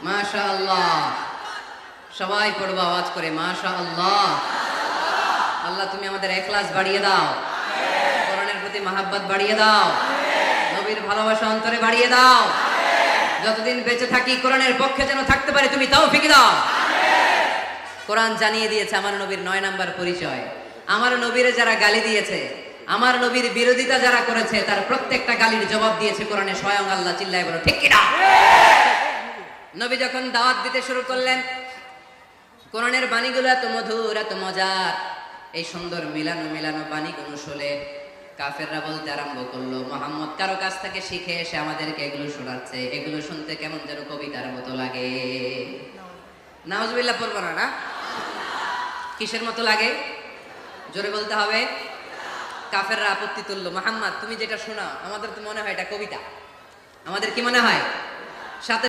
মাশাআল্লাহ। সবাই পড়বো আওয়াজ করে, মাশাআল্লাহ। আল্লাহ তুমি আমাদের ইখলাস বাড়িয়ে দাও, কোরআনের প্রতি মহব্বত বাড়িয়ে দাও, নবীর ভালোবাসা অন্তরে বাড়িয়ে দাও। যতদিন বেঁচে থাকি কোরআনের পক্ষে যেন থাকতে পারে তুমি তৌফিক দাও। কোরআন জানিয়ে দিয়েছে আমার নবীর 9 নাম্বার পরিচয়। আমার নবীরে যারা গালি দিয়েছে, আমার নবীর বিরোধিতা যারা করেছে, তার প্রত্যেকটা গালির জবাব দিয়েছে কোরআনে স্বয়ং আল্লাহ। চিল্লায় বলো ঠিক কিনা? নবী যখন দাওয়াত দিতে শুরু করলেন, কোরআনের বাণীগুলো এত মধুর, এত মজার, এই সুন্দর মিলানো মিলানো বাণীগুলো শুনে কাফেররা বলতে আরম্ভ করলো, মুহাম্মদ কারো কাছ থেকে শিখে এসে আমাদেরকে এগুলো শোনাচ্ছে, এগুলো শুনতে কেমন যেন কবিতার মতো লাগে। নাউজুবিল্লাহ পড়বো না? কিসের মতো লাগে? জোরে বলতে হবে। কাফেররা আপত্তি তুললো, মুহাম্মদ তুমি যেটা শোনাও আমাদের তো মনে হয় এটা কবিতা। আমাদের কি মনে হয়? সাথে